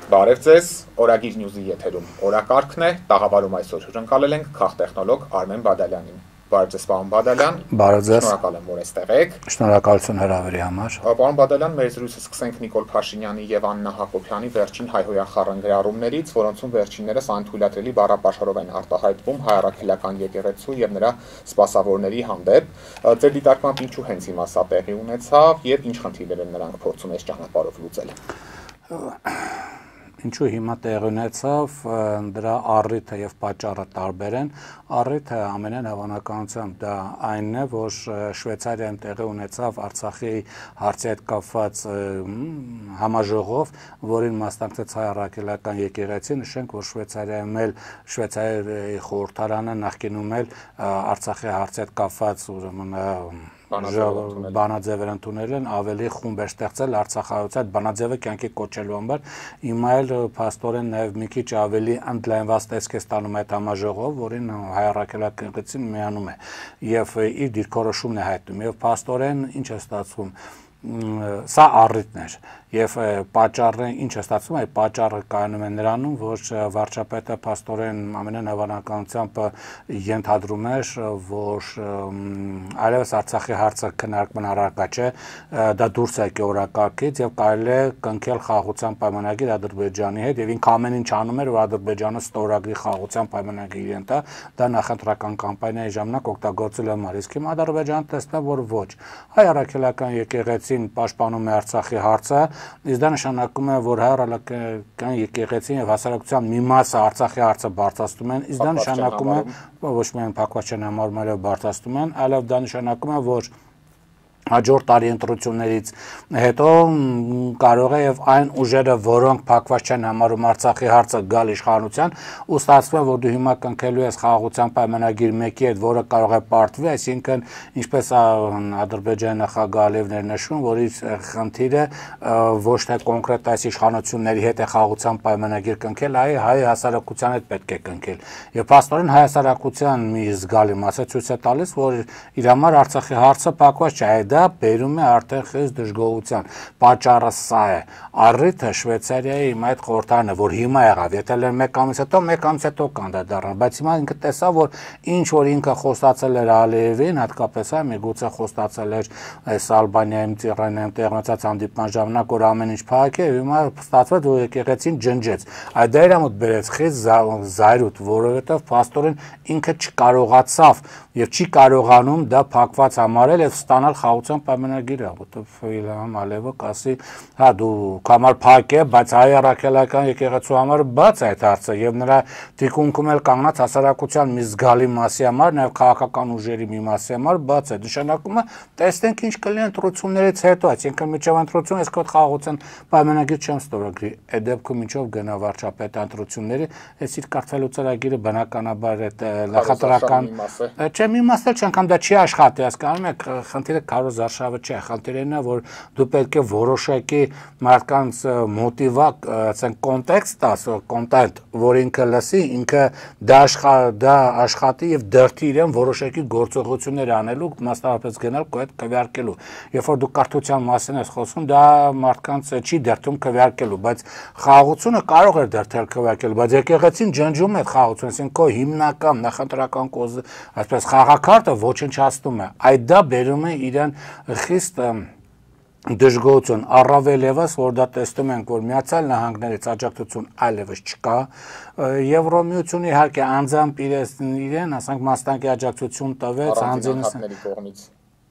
Բարև ձեզ, Օրագիր Նյուզի եթերում օրակարգն է, տաղավարում այսօր հյուրընկալել ենք քաղտեխնոլոգ Արմեն Բադալյանին։ Բարև ձեզ, պարոն Բադալյան։ Բարև ձեզ։ Շնորհակալ եմ, որ այստեղ եք։ Շնորհակալություն հրավերի համար։ Պարոն Բադալյան, մեր զրույցը սկսենք Նիկոլ Փաշինյանի եւ Աննա Հակոբյանի վերջին հայհոյան խառնգրառումներից, որոնցում վերջիններս անթույլատրելի բառապաշարով են արտահայտվում հայ առաքելական եկեղեցու եւ նրա սպասավորների հանդեպ։ Ձեր դիտարկմամբ ինչու հենց հիմա սա տեղի ունեցավ եւ ինչ խնդիրներ են նրանք փորձում այս ճանապարհով լուծել։ Ինչու հիմա տեղ ունեցավ, դրա առիթը եւ պատճառը տարբեր են։ Առիթը ամենայն հավանականությամբ դա այնն է, որ Շվեյցարիայում տեղի ունեցավ Արցախի հարցի հետ կապված համաժողով, որին մասնակցեց հայ առաքելական եկեղեցին։ Նշենք, որ Շվեյցարիայում էլ Շվեյցարիայի խորհրդարանը նախկինում էլ Արցախի հարցի հետ կապված ուրեմն բանաձևեր ընդունել են, ավելի խումբ էր ստեղծել Արցախայից այդ բանաձևը կյանքի կոչելու համար։ Հիմա էլ փաստորեն նաև մի քիչ ավելի ընդլայնված տեսք է ստանում այդ համաժողով, որին հայ առաքելական եկեղեցին միանում է եւ իր դիրքորոշումն է հայտնում։ Եվ փաստորեն ինչ է ստացվում, սա առիթն էր եւ պատճառը ինչ է ստացվում, այդ պատճառը կայանում է նրանում, որ վարչապետը փաստորեն ամենայն հավանականությամբ ենթադրում էր, որ այլևս Արցախի հարցը քննարկման առարկա չէ, դա դուրս է եկել օրակարգից եւ կարելի է կնքել խաղաղության պայմանագիր Ադրբեջանի հետ եւ ինքը ամեն ինչ անում էր, որ Ադրբեջանը ստորագրի խաղաղության պայմանագիր ենթա, դա նախընտրական կամպանիայի ժամանակ օգտագործել համար, իսկ հիմա Ադրբեջանը տեսնում է, որ ոչ, հայ առաքելական եկեղեցին պաշտպանում է Արցախի հարցը, իսկ դա նշանակում է, որ հայ առաքելական եկեղեցին եւ հասարակության մի մասը Արցախի հարցը բարձրացնում են, իսկ դա նշանակում է ոչ միայն փակված չեն համարում, այլև բարձրացնում են, այլև դա նշանակում է, որ հաջորդ տարի ընտրություններից հետո կարող է եւ այն ուժերը, որոնք փակված չեն համարում Արցախի հարցը գալ իշխանության, ու ստացվում է, որ դու հիմա կնքելու ես խաղաղության պայմանագիր մեկի հետ, որը կարող է պարտվի, այսինքն ինչպես Ադրբեջանի նախագահ Ալիևն էր նշում, որ իր խնդիրը ոչ թե կոնկրետ այս իշխանությունների հետ է խաղաղության պայմանագիր կնքել, այլ հայ հասարակության հետ պետք է կնքել։ Եվ փաստորեն հայ հասարակության մի զգալի մասը ցույց է տալիս, որ իր համար Արցախի հարցը փակված չէ, դա բերում է արդեն խիստ դժգոհության։ Պատճառը սա է։ Առիթը Շվեյցարիայի այդ խորհրդարանը, որ հիմա եղավ, եթե լեր մեկ ամիս հետո կանդադառնա, բայց հիմա ինքը տեսավ, որ ինչ որ ինքը խոստացել էր Ալիևին, հատկապես միգուցե խոստացել էր այս Ալբանիայում, Տիրանայում տեղնացած հանդիպման ժամանակ, որ ամեն ինչ փակ է, հիմա ստացվեց, որ եկեղեցին ջնջեց։ Այդ դա իր մոտ բերեց խիստ զայրույթ, որովհետև փաստորեն ինքը չկարողացավ եւ չի կարողանում դա փակված համարել եւ ստանալ խաղաղության պայմանագիրը, որտեղ Իլհամ Ալիևը կասի, հա դու կամար փակ է, բայց հայ առաքելական եկեղեցու համար բաց է այդ հարցը եւ նրա դիկունքում էլ կանգնած հասարակության մի զգալի մասի համար, նաեւ քաղաքական ուժերի մի մասի համար բաց է։ Նշանակում է տեսնենք ինչ կլինի ընտրություններից հետո, այսինքն միջև ընտրություն ես քո խաղաղության պայմանագիր չեմ ստորագրի։ Այդ դեպքում ինչով գնա վարչապետը ընտրությունների, այս իր կարգվելու ծրագիրը բնականաբար այդ նախատրական չէ, մի մասը չանգամ դա չի աշխատի, հասկանում եք, խնդիրը քարոզ արշավը չէ, խնդիրն է, որ դու պետք է որոշակի մարդկանց մոտիվակ, ասենք կոնտեքստ տաս, կոնտենտ, որ ինքը լսի, ինքը դա աշխատի եւ դրդի իրեն որոշակի գործողություններ անելու, մասնավորապես գնալ քո հետ քվեարկելու։ Երբ որ դու կրթության մասին ես խոսում, դա մարդկանց չի դրդում քվեարկելու, բայց խաղաղությունը կարող է դրդել քվեարկելու, բայց եկեղեցին ջնջում է խաղաղությունը, ասենք քո հիմնական նախընտրական կոզ, այսպես խաղաքարտը ոչնչացնում է։ Այդ դա բերում է իրեն խիստ դժգոհություն, առավել ևս, որ դա տեսնում ենք, որ Միացյալ Նահանգներից աջակցություն այլևս չկա, Եվրոմիությունը իհարկե անձամբ իրեն, ասենք մասնակի աջակցություն տվեց անձինների կողմից։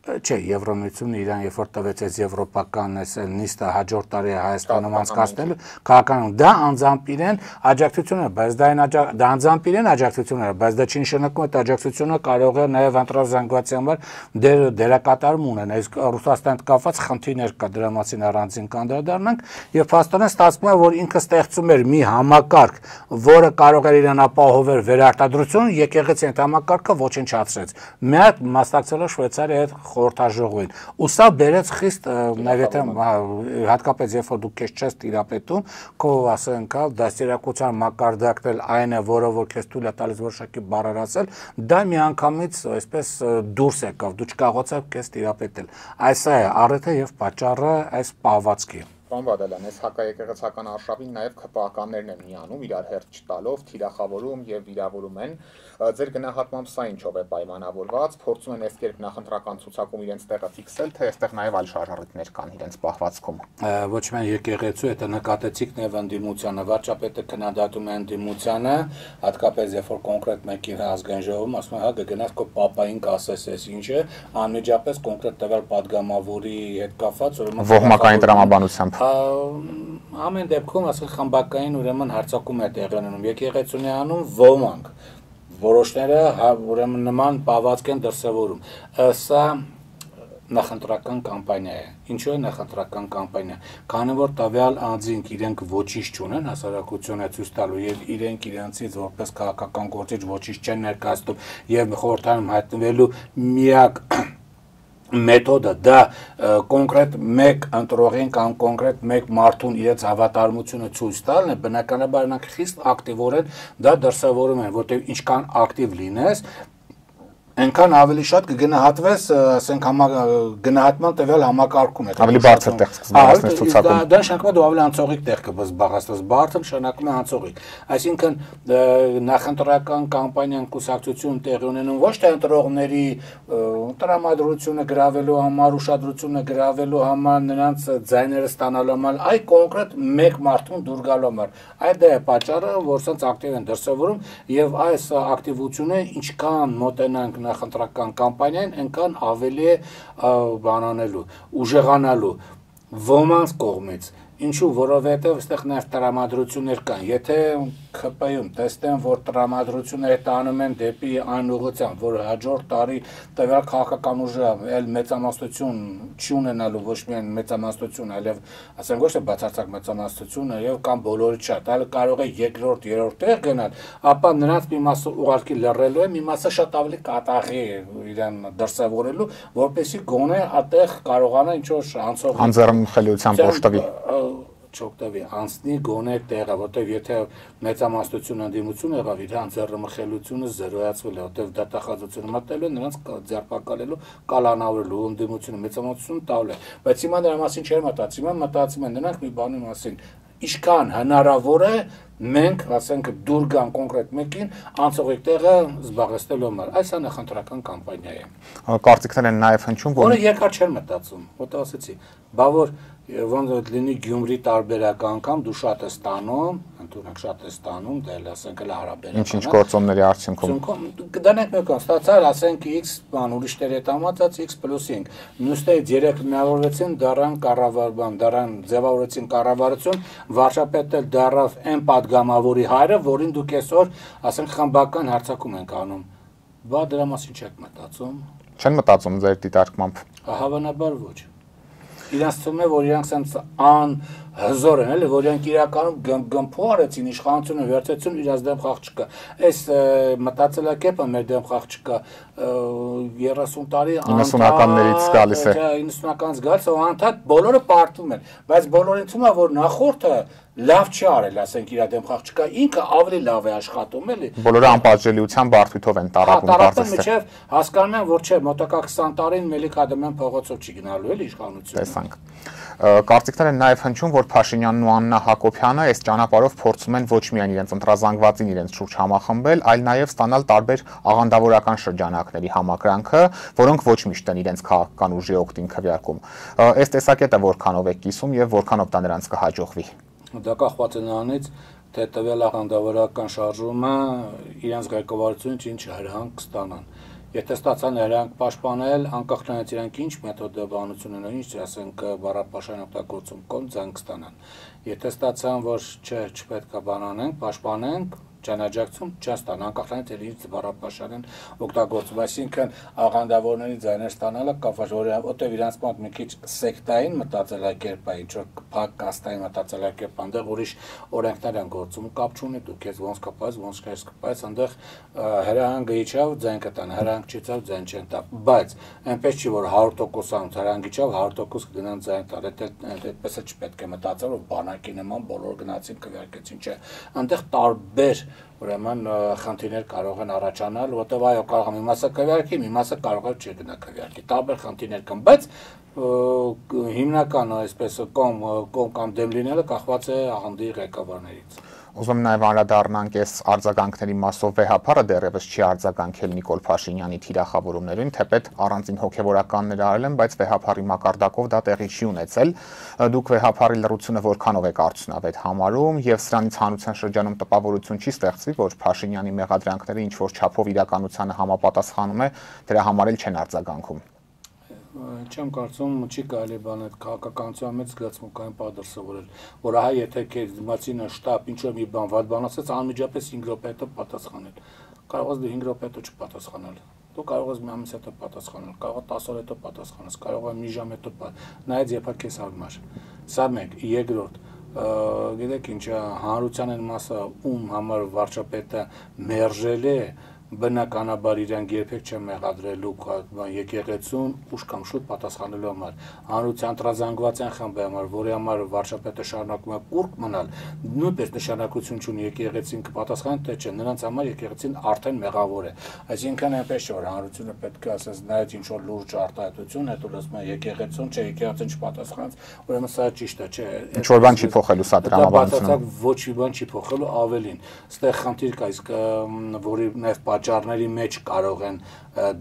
Չէ, Եվրոմիությունը իրան երբ որ տվեց այս եվրոպական այս նիստը հաջորդ տարի Հայաստանում անցկացնելու, քաղաքական դա անձամբ իրեն աջակցություն է, բայց դա անձամբ իրեն աջակցություն է, բայց դա չի նշանակում այդ աջակցությունը կարող է նաև ընտրազանգվածի համար դերակատարում ունենա, իսկ Ռուսաստանից կապված խնդիրներ կա, դրա մասին առանձին կանդրադառնանք, եւ փաստորեն ստացվում է, որ ինքը ստեղծում էր մի համակարգ, որը կարող էր իրեն ապահովել վերարտադրություն, եկեղեցի այդ համակարգը ոչնչացրեց։ Մի հատ մասնակցել է Շվեյցարիայի հետ խորհրդաժողովին, ու սա բերեց խիստ նաև եթե հատկապես երբ որ դու քեզ չես տիրապետում, քո ասենք դաստիարակության մակարդակն էլ այն է, որը որ քեզ թույլ է տալիս որոշակի բառեր ասել, դա միանգամից այսպես դուրս եկավ, դու չկարողացավ քեզ տիրապետել։ Այս է առիթը եւ պատճառը այս պահվածքի։ Պարոն Բադալյան, այս հակաեկեղեցական արշավին նաև ՔՊԱ-ականներն են միանում, իրար հերթ չտալով, թիրախավորում եւ վիրավորում են։ Ձեր գնահատմամբ սա ինչով է պայմանավորված, փորձում են այս կերպ նախընտրական ցուցակում իրենց տեղը ֆիքսել, թե այստեղ նաև այլ շարժառիթներ կան իրենց պահվածքում։ Ոչ միայն եկեղեցու, դա նկատեցիք նաև ընդդիմությանը, վարչապետը քննադատում է ընդդիմությանը, հատկապես երբ որ կոնկրետ մեկի ազգային ժողովում ասում է, հա գնաց քո պապային կասես էս ինչը, անմիջապես կոնկրետ տվյալ падգամավորի հետ կապված, ուրեմն ոհմակային տրամաբանությամբ ամեն դեպքում ասենք խմբակային ուրեմն հարձակում է տեղի ունենում եկեղեցուն է անում ոմանք որոշները ուրեմն նման պահվածք են դրսևորում սա նախընտրական կամպանիա է ինչու է նախընտրական կամպանիա քանի որ տվյալ անձինք իրենք ոչինչ չունեն հասարակությունը ցույց տալու եւ իրենք իրենցից որպես քաղաքական գործիչ ոչինչ չեն ներկայացնում եւ խորհրդանում հայտնվելու միակ մեթոդը դա կոնկրետ մեկ ընտրողին կամ կոնկրետ մեկ մարդուն իրենց հավատարմությունը ցույց տալն է բնականաբար նրանք խիստ ակտիվորեն դա դրսևորում են որտեղ ինչքան ակտիվ լինես այնքան ավելի շատ կգնահատվես ասենք գնահատման տվյալ համակարգում է ավելի բարձր տեղ կզբաղեցնես ցուցակում դա նշանակում է դու ավելի անցողիկ տեղ կզբաղեցնես բարձր նշանակում է անցողիկ այսինքն նախընտրական կամպանիան կուսակցություն տեղի ունենում ոչ թե ընտրողների տրամադրությունը գրավելու համար ուշադրությունը գրավելու համար նրանց ձայները ստանալու համար այ կոնկրետ մեկ մարդուն դուր գալու համար այդ դա է պատճառը որ սենց ակտիվ են դրսևորում եւ այս ակտիվությունը ինչքան մոտենանք նախընտրական կամպանիային այնքան ավելի է բանանելու ուժեղանալու ոմանց կողմից ինչու որովհետև այստեղ նաև տրամադրություններ կան եթե ՔՊ-ում տեսնեն որ տրամադրությունները տանում են դեպի այն ուղղությամբ որ հաջորդ տարի տվյալ քաղաքական ուժը այլ մեծամասնություն չունենալու ոչ միայն մեծամասնություն այլև ասենք ոչ թե բացարձակ մեծամասնությունը եւ կամ բոլորը շատ այլ կարող է երկրորդ երրորդ տեղ գնալ ապա նրանց մի մասը ուղարկի լռելու է մի մասը շատ ավելի կատաղի իրեն դրսևորելու որպեսզի գոնե այդտեղ կարողանա ինչ որ անձեռնխելիությամբ օժտվի չօգտվի անցնի գոնե տեղը որտեվ եթե մեծամասնություն ընդդիմություն եղավ իր անձեռնմխելությունը զերոյացվել է որտեվ դատախազությունը մտելու նրանց ձերբակալելու կալանավորելու ընդդիմությունը մեծամասնություն տալու է բայց հիմա դրա մասին չէր մտածում են նրանք մի բանի մասին ինչքան հնարավոր է մենք ասենք դուր գան կոնկրետ մեկին անցողիկ տեղը զբաղեցնելու համար այս է նախընտրական կամպանիա է կարծիքներ են նաև հնչում որը երկար չէր մտածում որտեղ ասեցի բա որ ոնց լինի Գյումրի տարբերակ անգամ դու շատ ես ստանում ընդունակ շատ ես ստանում դա էլ ասենք էլ հարաբերական ինչ գործոնների արդյունքում կդանենք մեկան ստացար ասենք x բան ուրիշների հետ համացած x + 5 մյուսներից 3 միավորվեցին դառան կառավարման դառան ձևավորեցին կառավարություն վարչապետը դառավ այն падգամավորի հայրը որին դուք այսօր ասենք խմբական հարձակում ենք անում բա դրա մասին չեք մտածում չեն մտածում ձեր դիտարկմամբ հավանաբար ոչ իրանց թվում է որ իրանք սենց հզոր են էլի որ իրանք իրականում գմփու արեցին իշխանությունը վերցեցին իրաց դեմ խաղ չկա այս մտածելակերպը մեր դեմ խաղ չկա 30 տարի 90-ականներից գալիս է 90-ականից գալիս է անդադ բոլորը պարտվում են բայց բոլորին թվում է որ նախորդը լավ չի արել ասենք իր դեմ խաղ չկա ինքը ավելի լավ է աշխատում էլի բոլորը անպատժելիության բարդույթով են տարապում տարապում միջև հասկանում են որ չէ մոտակա 20 տարին Մելիք Ադամյան փողոցով չի գնալու էլի իշխանությունը տեսանք կարծիքներ են նաև հնչում որ Փաշինյանն ու Աննա Հակոբյանը այս ճանապարհով փորձում են ոչ միայն իրենց ընտրազանգվածին իրենց շուրջ համախմբել այլ նաև ստանալ տարբեր աղանդավորական շրջանակների համակրանքը որոնք ոչ միշտ են իրենց քաղաքական ուժի օգտին քվեարկում այս տեսակետը որքանով է կիսում եւ որքանով դա նրանց կհաջողվի դա կախված է նրանից թե տվյալ աղանդավորական շարժումը իրենց ղեկավարությունից ինչ հրահանգ կստանան եթե ստացան հրահանգ պաշտպանել անկախ նրանից իրանք ինչ մեթոդաբանություն ունեն ինչ ասենք բառապաշարան օգտագործում կողմ ձայն կստանան եթե ստացան որ չպետք է բանանենք պաշտպանենք ճանաչակցում չստան անկախ նրանից ինչ բառապաշարան օգտագործում այսինքն աղանդավորների ձայներ ստանալը կապված որտեղ իրանց մոտ մի քիչ սեկտային մտածելակերպ է ինչ որ փակ կաստային մտածելակերպ այնտեղ ուրիշ օրենքներ են գործում կապ չունի դու քեզ ոնց կապած ոնց քեզ կապած այնտեղ հրահանգը իջավ ձայն կտան հրահանգ չիջավ ձայն չեն տա բայց այնպես չի որ 100% հրահանգ իջավ 100% կգնան ձայն տալ այդպես է չպետք է մտածել որ բանակի նման բոլոր գնացին քվեարկեցին չէ այնտեղ տարբեր ուրեմն խնդիրներ կարող են առաջանալ, որտեղ այո կարող է մի մասը քվեարկի, մի մասը կարող է չգնա քվեարկի։ Տարբեր խնդիրներ կան, բայց հիմնական այսպես կողմ կամ դեմ լինելը կախված է աղանդի ղեկավարներից։ Ուզում եմ նաև անդրադառնանք այս արձագանքների մասով վեհապարը դեռևս չի արձագանքել Նիկոլ Փաշինյանի թիրախավորումներին, թեպետ առանձին հոգևորականներ արել են, բայց վեհապարի մակարդակով դա տեղի չի ունեցել։ Դուք վեհապարի լռությունը որքանով եք արդյունավետ համարում եւ սրանից հանրության շրջանում տպավորություն չի ստեղծվի, որ Փաշինյանի մեղադրանքները ինչ որ չափով իրականությանը համապատասխանում է, դրա համար էլ չեն արձագանքում։ Չեմ կարծում չի կարելի բան այդ քաղաքականության մեջ զգացմունքային պատդր սովորել, որ ահա եթե քեզ դիմացինը շտապ ինչ որ մի բան վատ բան ասած անմիջապես 5 րոպե հետո պատասխանել։ Կարող ես դու 5 րոպե հետո չպատասխանել։ Դու կարող ես մի ամիս հետո պատասխանել, կարող ես 10 օր հետո պատասխանես, կարող ես մի ժամ հետո նայած երբ քեզ հարմար։ Սա մեկ, երկրորդ գիտեք ինչ հանրության են մասը ում համար վարչապետը մերժել է բնականաբար իրանք երբեք չեն մեղադրելու եկեղեցուն ուշ կամ շուտ պատասխանելու համար հանրության տրազանգված են խմբի համար, որի համար վարչապետը շարունակում է կուրկ մնալ, նույնպես նշանակություն չունի եկեղեցին կպատասխանի թե չէ, նրանց համար եկեղեցին արդեն մեղավոր է, այսինքն այնպես չէ որ հանրությունը պետք է ասես նայած ինչ որ լուրջ արտահայտություն, հետո ասում է եկեղեցուն չէ, եկեղեցին չպատասխանեց, ուրեմն սա ճիշտ է, չէ, ինչ որ բան չի փոխելու սա դրամաբանությունը, ոչ մի բան չի փոխելու, ավելին, ստեղ խնդիր կա, իսկ որի նաև պատճառների մեջ կարող են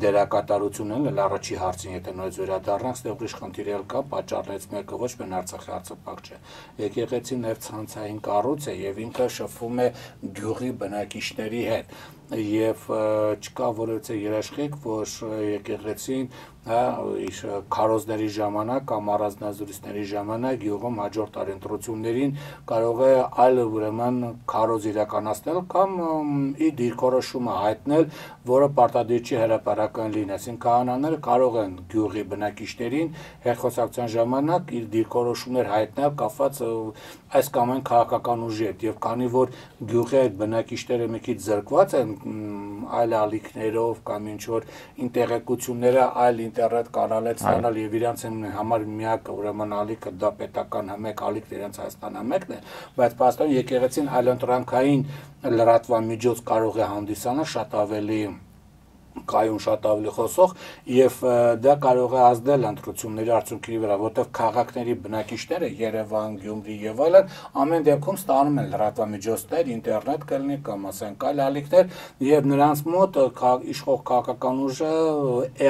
դերակատարություն ունենալ առաջի հարցին, եթե նույնպես վերադառնանք, ստեղ ուրիշ խնդիր կա, պատճառներից մեկը ոչ միայն Արցախի հարցապակ չէ։ Եկեղեցին նաև ցանցային կառույց է եւ ինքը շփվում է գյուղի բնակիչների հետ եւ չկա որևէ երաշխիք, որ եկեղեցին իր քարոզների ժամանակ կամ առանձնազրույցների ժամանակ յուղում հաջորդ առընտրություններին կարող է այլ ուրեմն քարոզ իրականացնել կամ իր դիրքորոշումը հայտնել, որը պարտադիր չի հրապարակային լինի, այսինքն քահանաները կարող են գյուղի բնակիչներին հերխոսակցության ժամանակ իր դիրքորոշումներ հայտնել կապված այս կամ այն քաղաքական ուժի հետ եւ քանի որ գյուղի այդ բնակիչները մի քիչ զրկված են այլ ալիքներով կամ ինչ որ ինտերակցիաները այլ ինտերնետ կանալից ստանալ եւ իրանց համար միակ ուրեմն ալիքը դա պետական համակ ալիքն իրենց Հայաստան համակն է, բայց պաստորեն եկեղեցին այլընտրանքային լրատվամիջոց կարող է հանդիսանալ շատ ավելի կայուն շատ ավելի խոսող եւ դա կարող է ազդել ընտրությունների արդյունքների վրա, որտեղ քաղաքների բնակիչները Երևան, Գյումրի եւ այլն ամեն դեպքում ստանում են լրատվամիջոցներ, ինտերնետ կլինի կամ ասենք այլ ալիքներ եւ նրանց մոտ իշխող քաղաքական ուժը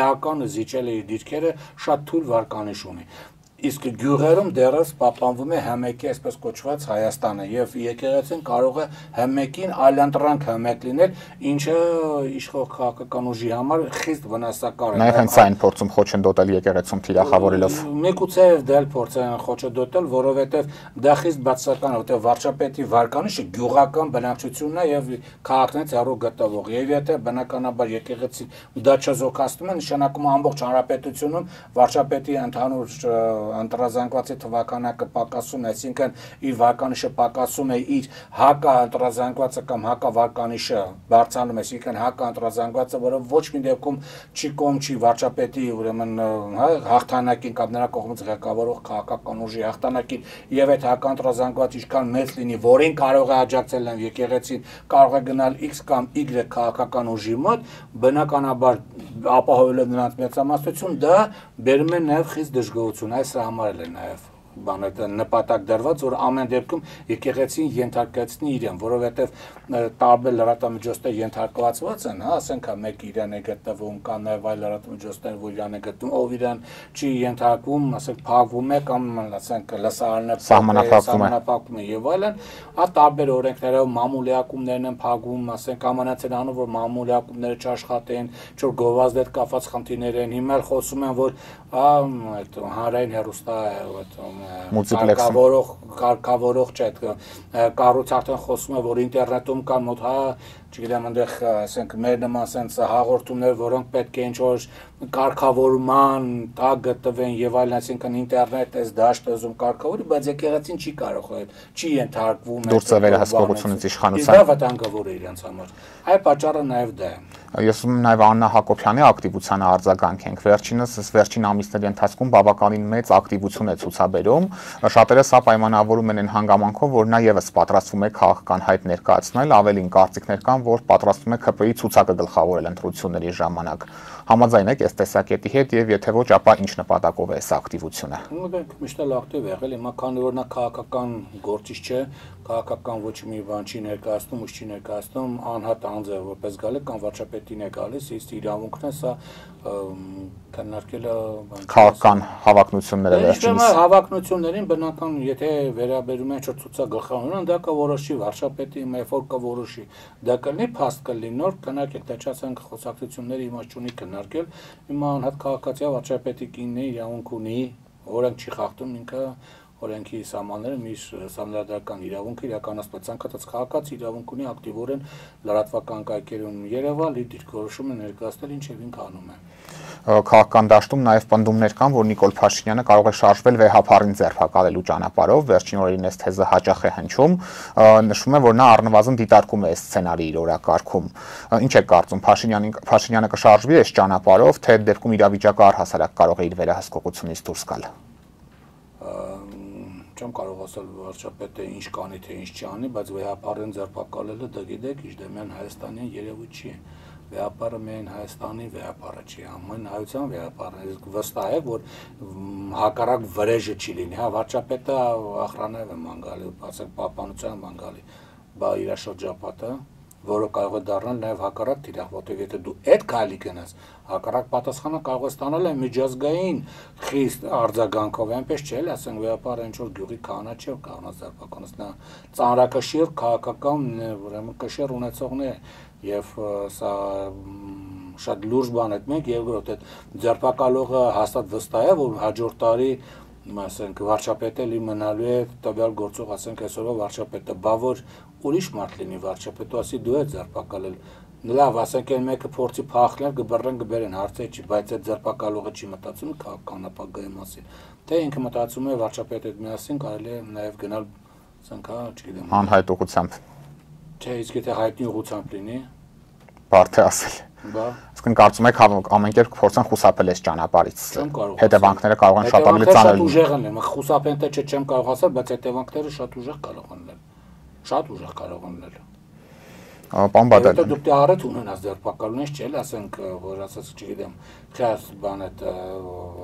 էական զիջել է իր դիրքերը շատ թույլ վարկանիշ ունի իսկ գյուղերում դեռս պահպանվում է համեկի այսպես կոչված Հայաստանը եւ եկեղեցին կարող է համեկին այլընտրանք համակ լինել, ինչը իշխող քաղաքական ուժի համար խիստ վնասակար է։ Նաեւ հենց այն փորձում խոչընդոտել եկեղեցում թիրախավորելով։ Միգուցե դել փորձեն խոչընդոտել, որովհետեւ դա խիստ բացասական է, որտեղ վարչապետի վարկանիշը գյուղական բնակչությունն է եւ քաղաքներից հեռու գտնվող։ Եվ եթե բնականաբար եկեղեցին դա չզոքացնում է, նշանակում է ամբողջ հանրապետությունում վարչապետի ընդհանուր ընտրազանգվածի թվականակը պակասում է, այսինքն իր վարկանիշը պակասում է, իր հակա ընտրազանգվածը կամ հակա վարկանիշը բարձրանում է, այսինքն հակա ընտրազանգվածը, որը ոչ մի դեպքում չի կողմ չի վարչապետի ուրեմն հաղթանակին կամ նրա կողմից ղեկավարող քաղաքական ուժի հաղթանակին եւ այդ հակա ընտրազանգվածը ինչքան մեծ լինի, որին կարող է աջակցել են եկեղեցին, կարող է գնալ X կամ Y քաղաքական ուժի մոտ, բնականաբար ապահովելով նրանց մեծամասնություն, դա բերում է նաեւ խիստ դժգոհություն, այս համարել է նաև բանը նպատակ դրված, որ ամեն դեպքում եկեղեցին ենթարկացնի իրեն, որովհետև տարբեր լրատվամիջոցներ ենթարկվածված են, հա, ասենք մեկ իրան է գտնվում, կամ նաև այլ լրատվամիջոցներ, որ իրան է գտնվում, ով իրան չի ենթարկվում, ասենք փակվում է կամ ասենք լսարանը սահմանափակվում է եւ այլն, հա տարբեր օրենքներով մամուլիակումներն են փակվում, ասենք ամենացել անում, որ մամուլիակումները չաշխատեն, չոր գովազդ հետ կապված խնդիրներ են, հիմա խոսում են, որ այդ հանրային հեռուստա մուլտիպլեքսը կառուցողջ այդ կառույցը արդեն խոսում է, որ ինտերնետում կան մոտ չգիտեմ, այնտեղ ասենք մեր նման ասենց հաղորդումներ, որոնք պետք է ինչ-որ կարգավորման տակ գտնվեն եւ այլն, այսինքն ինտերնետ էս դաշտ ուզում կարգավորի, բայց եկեղեցին չի կարող չի ենթարկվում դուրս վերահսկողությունից իշխանության։ Դա վտանգավոր է իրենց համար։ Այ պատճառը նաեւ դա է։ Ես ուզում եմ նաև Աննա Հակոբյանի ակտիվությանը արձագանքենք։ Վերջին ամիսների ընթացքում բավականին մեծ ակտիվություն է ցուցաբերում։ Շատերը սա պայմանավորում են հանգամանքով, որ նա եւս պատրաստվում է քաղաքական հայտ ներկայացնել, ավելին կարծիքներ կան, որ պատրաստվում է ԿՊ-ի ցուցակը գլխավորել ընտրությունների ժամանակ։ Համաձայն եք այս տեսակետի հետ եւ եթե ոչ, ապա ինչ նպատակով է այս ակտիվությունը։ Միշտ էլ ակտիվ է եղել, հիմա քանի որ նա քաղաքական գործիչ չէ, քաղաքական ոչ մի բան չի ներկայացնում, ուշ չի ներկայացնում, անհատ անձ է որպես գալի կամ վարչապետին է գալիս, իսկ իրավունքն է սա քննարկելը քաղաքական հավակնությունները վերջինս։ Հավակնություններին բնական, եթե վերաբերում են ցուցակգլխավորման, դա կորոշի վարչապետի մեֆոր կորոշի։ Դա կլինի փաստ կլինի նոր քննարկել, դա չասենք խոսակցությունների իմաստ չունի քննարկել։ Հիմա անհատ քաղաքացիա վարչապետի կինն է, իրավունք ունի, օրենք չի խախտում ինքը օրենքի սահմանները միշտ սահմանադրական իրավունք իրականացված ցանկացած քաղաքացի իրավունք ունի ակտիվորեն լրատվական կայքերում երևալ, իր դիրքորոշումը ներկայացնել, ինչև ինքը անում է։ Քաղաքական դաշտում նաև պնդումներ կան, որ Նիկոլ Փաշինյանը կարող է շարժվել վեհապարին ձերբակալելու ճանապարհով, վերջին օրերին այս թեզը հաճախ է հնչում, նշվում է, որ նա առնվազն դիտարկում է այս սցենարի իր օրակարգում։ Ինչ է կարծում, Փաշինյանը կշարժվի այս ճանապարհով, թե այդ դեպքում իրավիճակը առհասարակ կարող է իր վերահսկողությունից դուրս գալ։ Չեմ կարող ասել վարչապետը ինչ կանի, թե ինչ չանի, բայց վեհապարին ձերբակալելը դա գիտեք, իժդեմյան Հայաստանյան երևույթ չի։ Վեհապարը միայն Հայաստանի վեհապարը չի, ամեն հայության վեհապարը։ Իսկ վստահ է, որ հակառակ վրեժը չի լինի, հա, վարչապետը ախրանև է ման գալի, ասենք պահպանության ման գալի, բա իր շրջապատը, որը կարող է դառնալ նաև հակառակ թիրախ, որտեղ եթե դու այդ քայլի գնաս, հակառակ պատասխանը կարող է ստանալ այն միջազգային խիստ արձագանքով, այնպես չէ, ասենք վեհապարը ինչ որ գյուղի քահանա չէ, կանոնը ձերբակալած, նա ծանրակշիռ քաղաքական ուրեմն կշիռ ունեցողն է եւ սա շատ լուրջ բան է մենք երկրորդ այդ ձերբակալողը հաստատ վստահ է, որ հաջորդ տարի ասենք վարչապետը լի մնալու է տվյալ գործող, ասենք այսօրվա վարչապետը, բա որ ուրիշ մարդ լինի վարչապետը, ասի դու ես ձերբակալել։ Լավ, ասենք այն մեկը փորձի փախնել, գբռեն գբերեն հարցը չի, բայց այդ ձերբակալողը չի մտածում քաղաքական ապագայի մասին։ Թե ինքը մտածում է վարչապետի հետ միասին կարելի է նաև գնալ, ասենք, հա, չգիտեմ, անհայտ ուղղությամբ։ Չէ, իսկ եթե հայտնի ուղղությամբ լինի, բարդ է ասել։ Բա Իսկ կարծում եք ամեն կերպ փորձեն խուսափել այս ճանապարհից։ Հետևանքները կարող են շատ ավելի ծանր լինել։ Շատ ուժեղ են, խուսափեն թե չեմ կարող ասել, բայց հետևանքները շատ ուժեղ կարող են լինել։ Շատ ուժեղ կարող են լինել։ Պարոն Բադալյան, դուք դե առեթ ունենաս ձերբակալունից չէ՞, ասենք, որ ասած, չգիտեմ, քաս բան այդ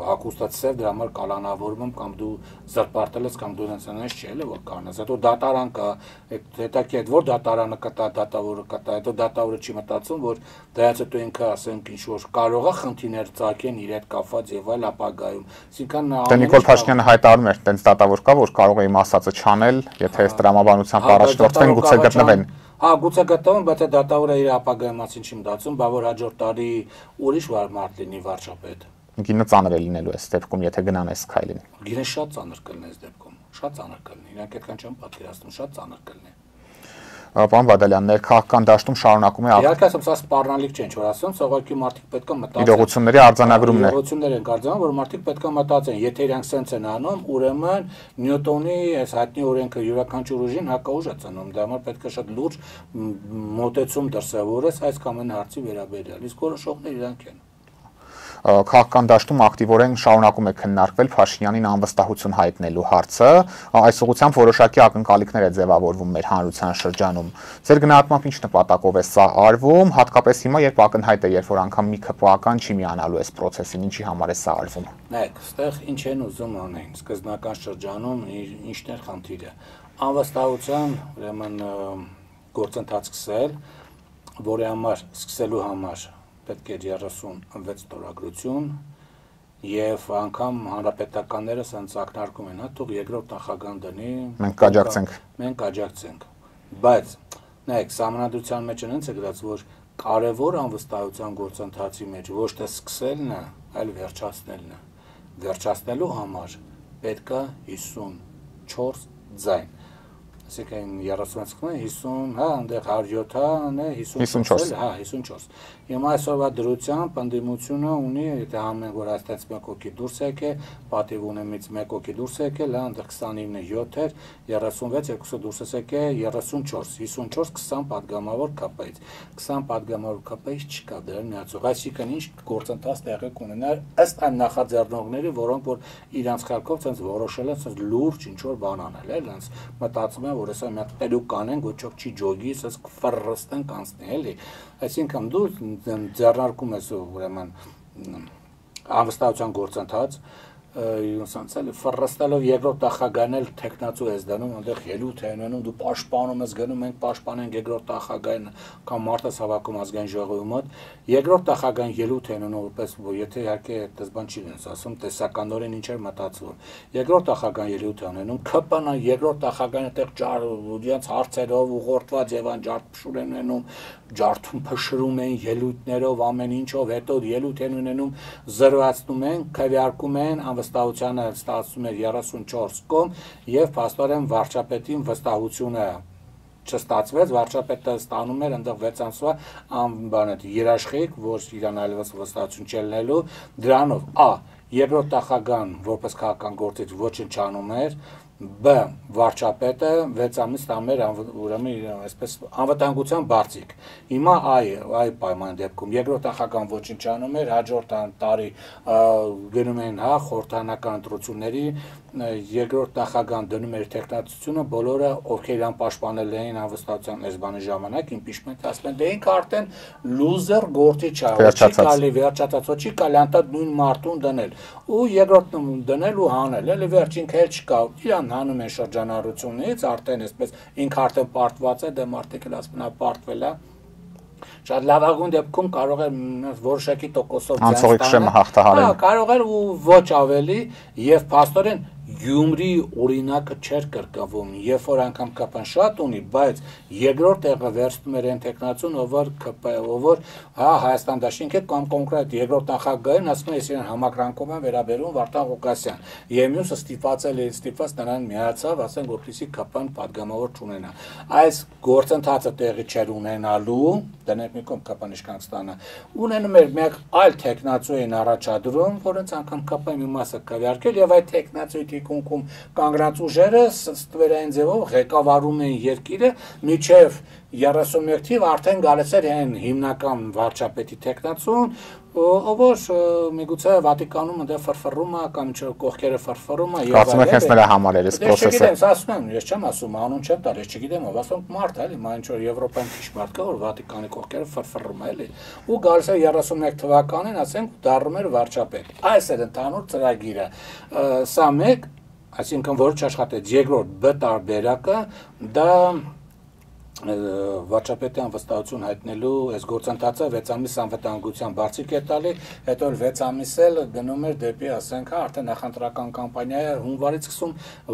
հակոստացել դրա համար կալանավորում կամ դու զրպարտել ես կամ դու ունենաս չէ՞, որ կանաս։ Հետո դատարան կա, հետակի այդ որ դատարանը կտա, դատավորը կտա, հետո դատավորը չի մտածում, որ դրանից հետո ինքը ասենք ինչ որ կարող է խնդիրներ ծագեն իր հետ կապված եւ այլ ապագայում։ Այսինքն Դե Նիկոլ Փաշինյանը հայտարարում էր, տենց դատավոր կա, որ կարող է իմ ասածը չանել, եթե այս տրամաբանությամբ առաջնորդվեն, գուցե գտնվեն։ Հա, գուցե գտնվեն, բայց այդ դատավորը իր ապագայի մասին չի մտածում, բա որ հաջորդ տարի ուրիշ մարդ լինի վարչապետ։ Գինը ծանր է լինելու այս դեպքում, եթե գնան այս քայլին։ Գինը շատ ծանր կլինի այս դեպքում, շատ ծանր կլինի, իրանք այդքան չեմ պատկերացնում, շատ ծանր կլինի։ Պարոն Բադալյան, ներքաղաքական դաշտում շարունակում է Իհարկե ասեմ, սա սպառնալիք չէ, ինչ որ ասեմ, սողոքի մարդիկ պետք է մտածեն։ իրողությունների արձանագրումն է։ Իրողություններ են արձանում, որ մարդիկ պետք է մտածեն, եթե իրանք սենց են անում, ուրեմն Նյուտոնի այս հայտնի օրենքը յուրաքանչյուր ուժին հակաուժ է ծնում, դա համար պետք է շատ լուրջ մոտեցում դրսևորես այս կամ այն հարցի վերաբերյալ, իսկ որոշողները իրանք են։ Քաղաքական դաշտում ակտիվորեն շարունակում է քննարկվել Փաշինյանին անվստահություն հայտնելու հարցը, այս ուղղությամբ որոշակի ակնկալիքներ է ձևավորվում մեր հանրության շրջանում։ Ձեր գնահատմամբ ինչ նպատակով է սա արվում, հատկապես հիմա, երբ ակնհայտ է, երբ որ անգամ մի ԿՊԱ-ական չի միանալու այս process-ին, ինչի համար է սա արվում։ Նայեք, այստեղ ինչ են ուզում անեն, սկզբնական շրջանում ինչն է խնդիրը։ Անվստահության, ուրեմն գործընթաց սկսել, որի համար սկսելու համար պետք է 36 տորագրություն եւ անգամ հանրապետականները սենց ակնարկում են, հա, թող երկրորդ նախագահան դնի, մենք աջակցենք, բայց նայեք, սահմանադրության մեջ հենց է գրած, որ կարևոր անվստահության գործընթացի մեջ ոչ թե սկսելն է, այլ վերջացնելն է։ Վերջացնելու համար պետք է 54 ձայն։ այսինքն 36 50, հա, այնտեղ 107-ն է 54, հա, 54։ Հիմա այսօրվա դրությամբ ընդդիմությունը ունի, եթե համեն որ այստեղից 1 հոգի դուրս եկե, պատիվ ունեմից 1 հոգի դուրս եկել, հա, այնտեղ 29-ը 7 էր, 36 2-ը դուրս եկե 34, 54 20 падգամավոր ԿՊ-ից։ 20 падգամավոր ԿՊ-ից չկա դեռ միացող, այսինքն ինչ գործընթաց տեղի կունենա ըստ այն նախաձեռնողների, որոնք որ իրանց խելքով ցենց որոշել են ցենց լուրջ ինչ որ բան անել, էլ այնց մտածում են, որ հեսա մի հատ տերուկ կանեն, ոչոք չի ջոգի, ցենց ֆռռստեն կանցնի, էլի։ Այսինքն դու ձեռնարկում ես ուրեմն անվստահության գործընթաց, յուսանցել ֆռռստելով երկրորդ նախագահն էլ տեխնացու ես դնում, այնտեղ ելույթ է ունենում, դու պաշտպանում ես գնում, մենք պաշտպանենք երկրորդ նախագահին կամ մարտը հավաքում ազգային ժողովի մոտ, երկրորդ նախագահին ելույթ է ունենում, որպես եթե իհարկե այդպես բան չի լինես, ասում տեսականորեն ինչ էր մտածվում։ Երկրորդ նախագահին ելույթ է ունենում, ԿՊ-ն երկրորդ նախագահին այդտեղ իրենց հարցերով ուղղորդված եւ այն ջարդփշուր են ունենում, ջարդում փշրում են ելույթներով ամեն ինչով, հետո ելույթ են ունենում, զրոացնում են, քվեարկում են, վստահությունը ստացվում էր 34 կողմ եւ փաստորեն վարչապետին վստահությունը չստացվեց, վարչապետը ստանում էր այնտեղ 6 ամսվա բանը երաշխիք, որ իրան այլևս վստահություն չելնելու դրանով երկրորդ նախագահան որպես քաղաքական գործիչ ոչնչանում էր, B վարչապետը 6 ամիս տամ էր ուրեմն այսպես անվտանգության բարձիկ։ Հիմա այ պայման դեպքում երկրորդ նախագահան ոչնչանում էր, հաջորդ տարի գնում են հա խորհրդանական ընտրությունների, երկրորդ նախագահան դնում էր տեխնացությունը, բոլորը ովքեր իրան պաշտպանել էին անվստահության էսբանի ժամանակ իմպիչմենտ ասում են, դե ինքը արդեն լուզեր գործիչ է, չի կարելի վերջացած, չի կարելի անտա նույն մարտուն դնել։ Ու երկրորդ դնել ու հանել, էլի վերջին քել չկա։ Իրան հանում են շրջանառությունից, արդեն այսպես ինքը արդեն պարտված է, դե մարդիկ էլ ասում են պարտվել է։ Շատ լավագույն դեպքում կարող է որոշակի տոկոսով անցողիկ շեմը հաղթահարել։ Հա, կարող էր ու ոչ ավելի եւ փաստորեն Գյումրի օրինակը չէր կրկնվում, երբ որ անգամ ԿՊ-ն շատ ունի, բայց երկրորդ տեղը վերցնում էր այն տեխնացուն, ով որ հա Հայաստան դաշինքը կամ կոնկրետ երկրորդ նախագահին ասում է, ես իրեն համակրանքով եմ վերաբերում Վարդան Ղուկասյան։ Եվ մյուսը ստիպված նրան միացավ, ասենք որպեսզի ԿՊ-ն падգամավոր չունենա։ Այս գործընթացը տեղի չէր ունենալու, դնենք մի կողմ ԿՊ-ն իշխանստանը, ունենում էր մեկ այլ տեխնացու էին առաջադրում, որոնց անգամ ԿՊ-ի մի մասը քվեարկել եւ այդ տեխնացուի թիկունքում կանգնած ուժերը ստվերային ձևով ղեկավարում են երկիրը միջև 31 թիվ արդեն գալիս էր այն հիմնական վարչապետի տեխնացուն, ով որ միգուցե Վատիկանում այնտեղ ֆրֆռում է կամ ինչ որ կողքերը ֆրֆռում է եւ կարծում եք հենց նրա համար էր այս process-ը։ Ես ասում եմ, ես չեմ ասում, անուն չեմ տալ, ես չգիտեմ, ով ասում մարդ է, էլի, մա ինչ որ Եվրոպայում քիչ մարդ կա, որ Վատիկանի կողքերը ֆրֆռում է, էլի։ Ու գալիս է 31 թվականին, ասենք, դառնում էր վարչապետ։ Այս էր ընդհանուր ծրագիրը։ Սա մեկ, այսինքն որ չաշխատեց, երկրորդ B տարբերակը դա վարչապետի անվստահություն հայտնելու այս գործընթացը 6 ամիս անվտանգության բարձիկ է տալի, հետո 6 ամիս էլ գնում էր դեպի, ասենք, արդեն նախընտրական կամպանիա հունվարից սկսում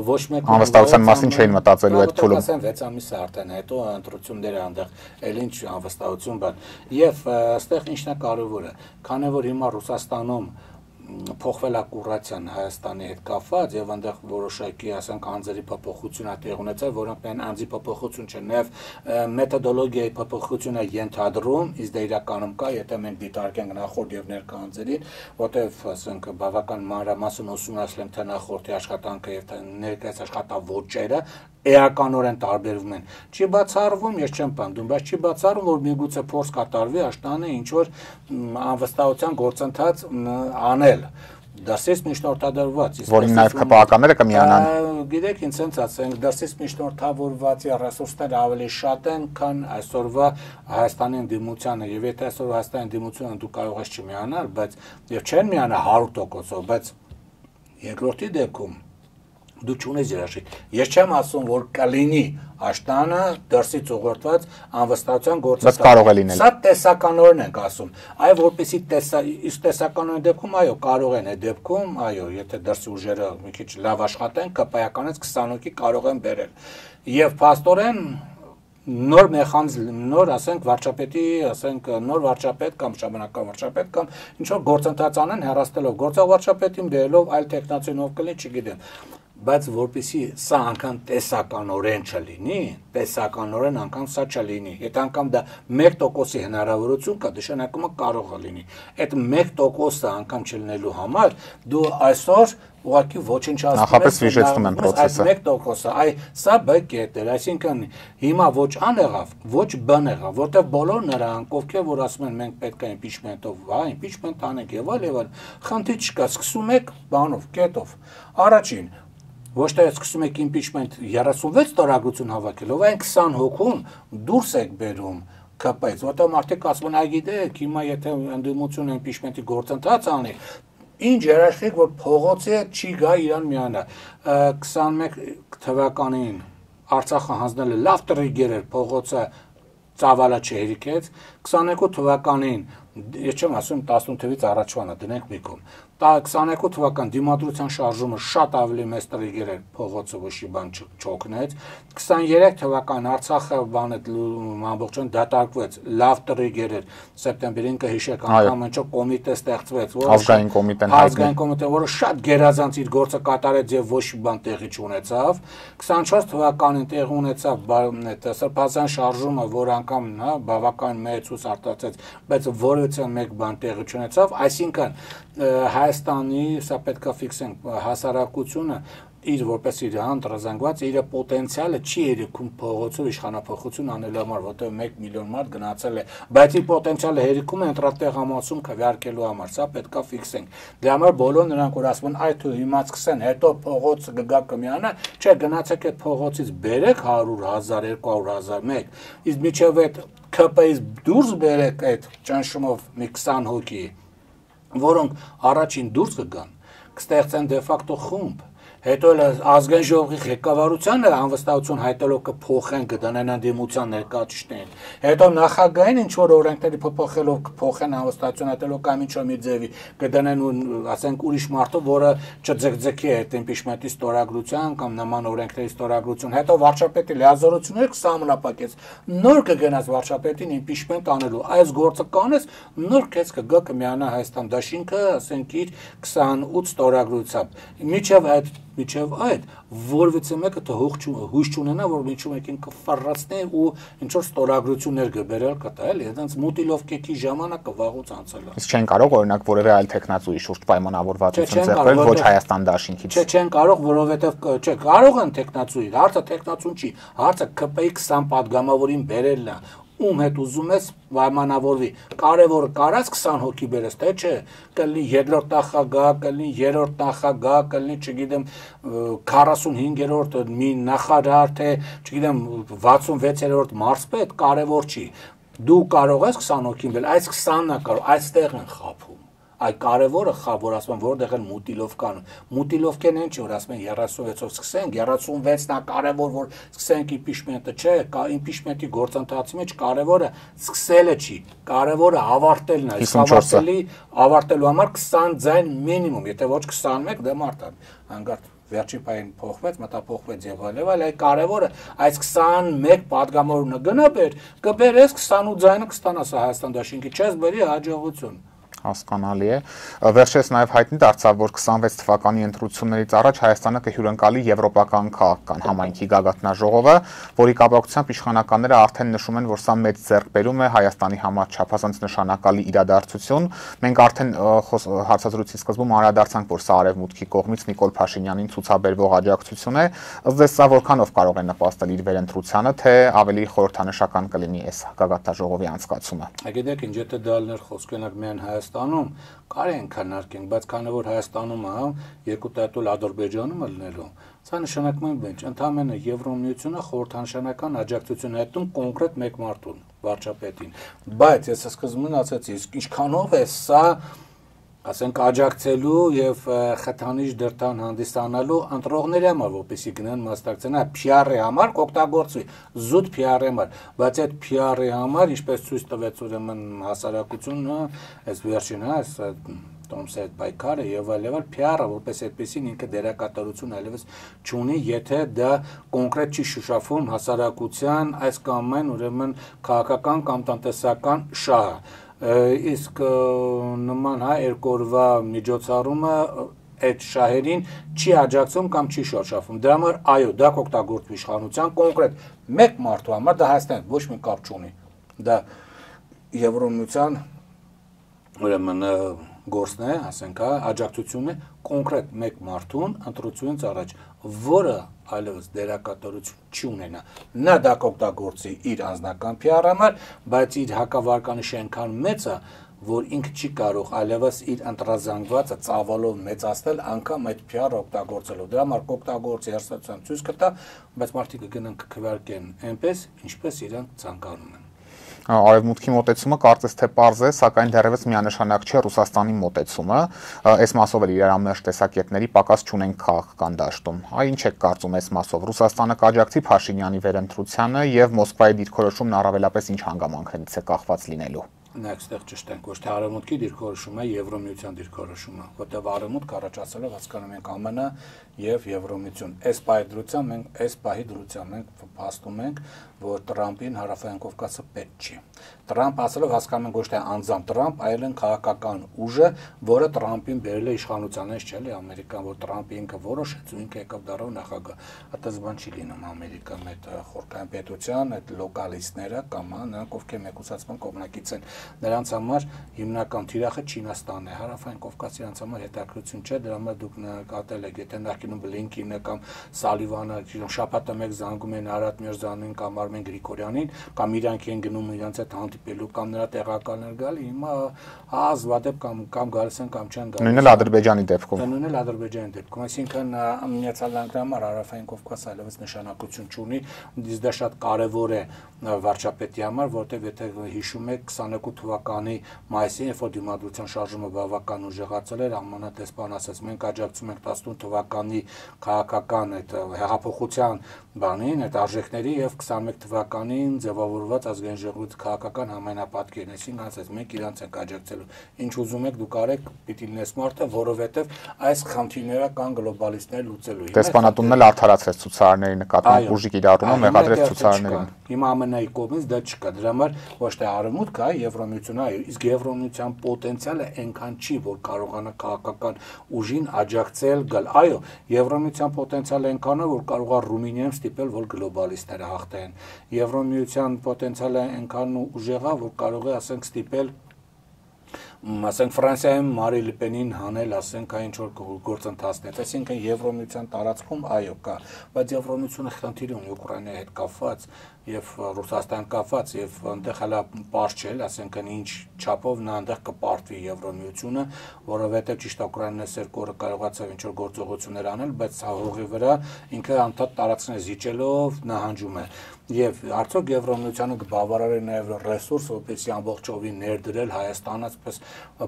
ոչ մեկ անվստահության մասին չէին մտածելու այդ փուլում։ Ասեն 6 ամիս է արդեն, հետո ընտրությունները այնտեղ էլ ինչ անվստահություն բան։ Եվ այստեղ ինչն է կարևորը, քանի որ հիմա Ռուսաստանում փոխվել է կուրացիան Հայաստանի հետ կապված եւ այնտեղ որոշակի, ասենք, անձերի փոփոխություն է տեղ ունեցել, որոնք մեն անձի փոփոխություն չեն, նաեւ մեթոդոլոգիայի փոփոխություն է ենթադրում, իսկ դա իրականում կա, եթե մենք դիտարկենք նախորդ եւ ներկա անձերին, որտեվ, ասենք, բավական մանրամասն ուսումնասիրել ենք թե նախորդի աշխատանքը եւ թե ներկայիս աշխատավոճերը էականորեն տարբերվում են։ Չի բացառվում, ես չեմ պնդում, բայց չի բացառվում, որ միգուցե փորձ կատարվի աշտանը ինչ որ անվստահության գործընթաց անել։ Դասից միջնորդադրված, որին նաև ԿՊԱ-ականները կմիանան։ Գիտեք, ինձ հենց ասենք, դասից միջնորդավորվածի ռեսուրսները ավելի շատ են, քան այսօրվա Հայաստանի ընդդիմությանը, եւ եթե այսօր Հայաստանի ընդդիմությունը դու կարող ես չմիանալ, բայց եւ չեն միանա 100%-ով, բայց երկրորդի դեպքում դու չունես երաշխիք։ Ես չեմ ասում, որ կլինի աշտանը դրսից ուղղորդված անվստահության գործընթաց։ Բայց կարող է լինել։ Սա տեսականորեն ենք ասում։ Այո, որպեսի տեսականորեն դեպքում, այո, կարող են այդ դեպքում, այո, եթե դրսի ուժերը մի քիչ լավ աշխատեն, ԿՊԱ-ականից 20 հոգի կարող են բերել։ Եվ փաստորեն նոր մեխանիզմ, նոր, ասենք, վարչապետի, ասենք, նոր վարչապետ կամ ժամանակավոր վարչապետ կամ ինչ որ գործընթաց անեն հեռացնելով գործող վարչապետին բերելով այլ տեխնացիոնով կլինի, չգիտեմ։ բայց որպեսզի սա անգամ տեսականորեն չլինի, տեսականորեն անգամ սա չլինի։ Եթե անգամ դա 1%-ի հնարավորություն կա, նշանակում է կարող է լինի։ Այդ 1%-ը անգամ չլինելու համար դու այսօր ուղղակի ոչնչացնում ես։ Նախապես վիժեցնում են process-ը։ Այդ 1%-ը, սա B կետն էր, այսինքն հիմա ոչ A-ն եղավ, ոչ B-ն եղավ, որտեղ բոլոր նրանք, ովքեր որ ասում են մենք պետք է impeachment-ով, impeachment անենք եւ այլ, խնդիր չկա, սկսում եք բանով, կետով։ Առաջին ոչ թե սկսում եք impeachment 36 տարագրություն հավաքելով, այն 20 հոգուն դուրս եք բերում ԿՊ-ից, որտեղ մարդիկ ասում են, այ գիտեք, հիմա եթե ընդդիմություն impeachment-ի գործընթաց անի, ինչ երաշխիք, որ փողոցը չի գա իրան միանա։ 21 թվականին Արցախը հանձնել է լավ տրիգեր էր, փողոցը ծավալը չհերիքեց, 22 թվականին, ես չեմ ասում 18 թվականից առաջվանը, դնենք մի կողմ, 22 թվական դիմադրության շարժումը շատ ավելի մեծ տրիգեր էր, փողոցը ոչ մի բան չօգնեց, 23 թվական Արցախը ամբողջովին դատարկվեց, լավ տրիգեր էր, սեպտեմբերին կհիշեք, անգամ ինչ կոմիտե ստեղծվեց, ազգային կոմիտեն, որը շատ գերազանց իր գործը կատարեց եւ ոչ մի բան տեղի չունեցավ, 24 թվականին տեղի ունեցավ սրբազան շարժումը, որ անգամ բավական մեծ ուսց արտացեց, բայց որևէ մեկ բան տեղի չունեցավ, այսինքն Հայաստանի, սա պետք է ֆիքսենք, հասարակությունը իր որպես իր անդրազանգված իր պոտենցիալը չի երիքում փողոցով իշխանապողություն անելու համար, որտեղ 1 միլիոն մարդ գնացել է, բայց իր պոտենցիալը երիքում է ընտրատեղ համացում քվեարկելու համար, սա պետք է ֆիքսենք։ Դրա համար բոլոր նրանք որ ասում են, այ თუ հիմա սկսեն, հետո փողոցը կգա կմիանա, չէ, գնացեք այդ փողոցից բերեք 100,000, 200,000 մեկ, իսկ միջև այդ ԿՊ-ից դուրս բերեք այդ ճնշումով մի 20 հոգի, որոնք առաջին դուրս կգան, կստեղծեն դե ֆակտո խումբ, հետո ազգային ժողովի ղեկավարությանը անվստահություն հայտելով կփոխեն, կդնեն ընդդիմության ներկայացուցիչներին, հետո նախագահային ինչ որ օրենքների փոփոխելով կփոխեն անվստահություն հայտելով կամ ինչ որ մի ձևի կդնեն ասենք ուրիշ մարդը, որը չձգձգի այդ impeachment-ի ստորագրության կամ նման օրենքների ստորագրություն, հետո վարչապետի լիազորությունները կսահմանապակեց, նոր կգնաց վարչապետին impeachment անելու, այս գործը կանես, նոր քեզ կգա կմիանա Հայաստան դաշինքը, ասենք իր 28 ստորագրությամբ, միջև այդ որևէ մեկը հույս չունենա, որ միջու մեկին կֆռացնի ու ինչ որ ստորագրություններ կբերել կտա, էլի, այդպես մուտիլովկեքի ժամանակը վաղուց անցել է։ Իսկ չեն կարող օրինակ որևէ այլ տեխնացուի շուրջ պայմանավորվածություն ձեռնել ոչ Հայաստան դաշինքից։ Չէ, չեն կարող, որովհետև չէ, կարող են տեխնացուի, հարցը տեխնացուն չի, հարցը ԿՊ-ի 20 падգամավորին բերելն է։ Ում հետ ուզում ես պայմանավորվի, կարևորը կարած 20 հոգի բերես, թե չէ, կլինի երկրորդ նախագահ, կլինի երրորդ նախագահ, կլինի, չգիտեմ, 45-րդ մի նախարար, թե չգիտեմ 66-րդ մարզպետ, կարևոր չի։ Դու կարող ես 20 հոգին բերել, այս 20-ն է կարող, այստեղ են խաբում։ Այ կարևորը որ ասում են որտեղ են մուտիլովկան։ Մուտիլովկեն ինչ որ ասում են 36-ով սկսենք, 36-ն է կարևոր որ սկսենք impeachment-ը, չէ, impeachment-ի գործընթացի մեջ կարևորը սկսելը չի, կարևորը ավարտելն է, ավարտելու համար 20 ձայն մինիմում, եթե ոչ 21 դե մարդը հանգարտ վերջին պահին փոխվեց, մտափոխվեց եւ այլն, այլ կարևորը այս 21 падգամավորը գնա բեր, կբերես 28 ձայնը կստանաս Հայաստան դաշինքի, չես բերի հաջողություն։ Հասկանալի է։ Վերջերս նաև հայտնի դարձավ, որ 26 թվականի ընտրություններից առաջ Հայաստանը կհյուրընկալի եվրոպական քաղաքական համայնքի գագաթնաժողովը, որի կապակցությամբ իշխանականները արդեն նշում են, որ սա մեծ ձեռքբերում է Հայաստանի համար չափազանց նշանակալի իրադարձություն։ Մենք արդեն հարցազրույցի սկզբում անդրադարձանք, որ սա արևմուտքի կողմից Նիկոլ Փաշինյանին ցուցաբերվող աջակցություն է։ Ըստ էս սա որքանով կարող է նպաստել իր վերընտրությանը, թե ավելի խորհրդանշական կլինի այս գագաթնաժողովի անցկացումը։ Գիտեք, ինչ եթե դա լիներ խոսքենակ միայն Հայաստանում կարելի են քննարկենք, բայց քանի որ Հայաստանում է, երկու տատուլ Ադրբեջանում է լինելու, սա նշանակում է ինչ, ընդհանրապես Եվրոմիությունը խորհրդանշական աջակցություն է տում կոնկրետ մեկ մարդուն, վարչապետին, բայց ես սկզբում ասացի, իսկ ինչքանով է սա ասենք աջակցելու եւ խթանիչ դրտան հանդիսանալու ընտրողների համար, որպեսզի գնան մասնակցեն, PR-ի համար կօգտագործվի, զուտ PR-ի համար, բայց այդ PR-ի համար, ինչպես ցույց տվեց ուրեմն հասարակությունը, այս վերջին, այս Տոմսի այդ պայքարը եւ այլն, PR-ը որպես այդպեսին ինքը դերակատարություն այլևս չունի, եթե դա կոնկրետ չի շոշափում հասարակության այս կամ այն ուրեմն քաղաքական կամ տնտեսական շահը։ Իսկ նման երկորվա միջոցառումը այդ շահերին չի աջակցում կամ չի շոշափում։ Դրա համար այո, դա կօգտագործվի իշխանության կոնկրետ մեկ մարդու համար, դա Հայաստան ոչ մի կապ չունի։ Դա Եվրոմիության ուրեմն գործն է, ասենք, աջակցությունն է կոնկրետ մեկ մարդուն ընտրությունից առաջ, որը այլևս դերակատարություն չի ունենա։ Նա դա կօգտագործի իր անձնական PR-ի համար, բայց իր հակավարկանիշը այնքան մեծ է, որ ինքը չի կարող այլևս իր ընտրազանգվածը ծավալով մեծացնել անգամ այդ PR-ը օգտագործելով։ Դրա համար կօգտագործի հերթացության ցույց կտա, բայց մարդիկ կգնան կքվարկեն այնպես, ինչպես իրենք ցանկանում են։ Արևմուտքի մոտեցումը կարծես թե պարզ է, սակայն դեռևս միանշանակ չէ Ռուսաստանի մոտեցումը։ Այս մասով էլ իրար ամեն տեսակետների պակաս չունենք քաղաքական դաշտում։ Ինչ եք կարծում այս մասով։ Ռուսաստանը կաջակցի Փաշինյանի վերընտրությանը եւ Մոսկվայի դիրքորոշումն առավելապես ինչ հանգամանքներից է կախված լինելու։ Նայեք, այստեղ ճիշտ ենք, ոչ թե Արևմուտքի դիրքորոշումը, Եվրոմիության դիրքորոշումը, որտեղ Արևմուտք առաջացել է հասկանում ենք ԱՄՆ եւ Եվրոմիություն։ Այս պահի դրությամբ մենք փաստում ենք, որ Տրամպին հարավային Կովկասը պետք չի։ Տրամպ ասելով հասկանում ենք ոչ թե անձամբ Տրամպ, այլ են քաղաքական ուժը, որը Տրամպին բերել է իշխանությանից, չէ՞, Ամերիկան, որ Տրամպը ինքը որոշեց ու ինքը եկավ դառավ նախագահ։ Այդպես բան չի լինում Ամերիկան, այդ խորքային պետության, այդ լոկալիստները կամ նրանք ովքեր մեկուսացման կողմնակից են, նրանց համար հիմնական թիրախը Չինաստանն է, հարավային Կովկասը նրանց համար հետաքրքրություն չէ, դրա համար դուք նկատել եք, եթե նախկինում Բլինկինը կամ Սալիվանը շաբաթը մեկ զանգում են Արադ Միրզանին կամ Արմեն Գրիգորյանին, կամ իրանք են գնում իրանց հետ հանդիպելու կամ նրա տեղականներ գալի, հիմա ազվադեպ կամ գալիս են կամ չեն գալիս։ Նույնն էլ Ադրբեջանի դեպքում։ Նույնն էլ Ադրբեջանի դեպքում, այսինքն Միացյալ Նահանգների համար հարավային Կովկասը այլևս նշանակություն չունի, իսկ դա շատ կարևոր է վարչապետի համար, որտեղ եթե հիշում եք 22 թվականի մայիսին, երբ որ դիմադրության շարժումը բավական ուժեղացել էր, ԱՄՆ դեսպան ասաց, մենք աջակցում ենք 18 թվականի քաղաքական այդ հեղափոխության բանին, այդ արժեքների եւ 21 թվականին ձևավորված ազգային ժողովի քաղաքական համայնապատկերն, այսինքն ասած մենք իրանց ենք աջակցելու։ Ինչ ուզում եք դուք արեք, պիտի լինես մարդը, որովհետեւ այս խնդիրները կան գլոբալիստներ լուծելու։ Դեսպանատունն էլ արդարացրեց ցուցարարների նկատմամբ ուժի կիրառումը, մեղադրեց ցուցարարներին։ Հիմա ԱՄՆ-ի կողմից դա չկա, դրա համար ոչ թե Արևմուտքը, այլ Եվրոմիությունը, իսկ Եվրոմիության պոտենցիալը այնքան չի, որ կարողանա քաղաքական ուժին աջակցել գալ։ Այո, Եվրոմիության պոտենցիալը այնքան է, որ կարող է Ռումինիայում ստիպել, որ գլոբալիստները հաղթեն։ Եվրոմիության պոտենցիալը այնքան ուժեղ է, որ կարող է, ասենք, ստիպել ասենք Ֆրանսիայում Մարի Լիպենին հանել, ասենք, այն ինչ որ գործընթացներ, այսինքն Եվրոմիության տարածքում այո կա, բայց Եվրոմիությունը խնդիր ունի Ուկրաինայի հետ կապված եւ Ռուսաստան կապված եւ այնտեղ հələ պարզ չէ, ասենք ինչ չափով նա այնտեղ կպարտվի Եվրոմիությունը, որովհետեւ ճիշտ Ուկրաինան երկորը կարողացավ ինչ որ գործողություններ անել, բայց հողի վրա ինքը անդադ տարածքներ զիջելով նահանջում է։ Եվ արդյոք Եվրոմիությանը կբավարարի նաև ռեսուրս, որպեսզի ամբողջովին ներդրել Հայաստանը, այսպես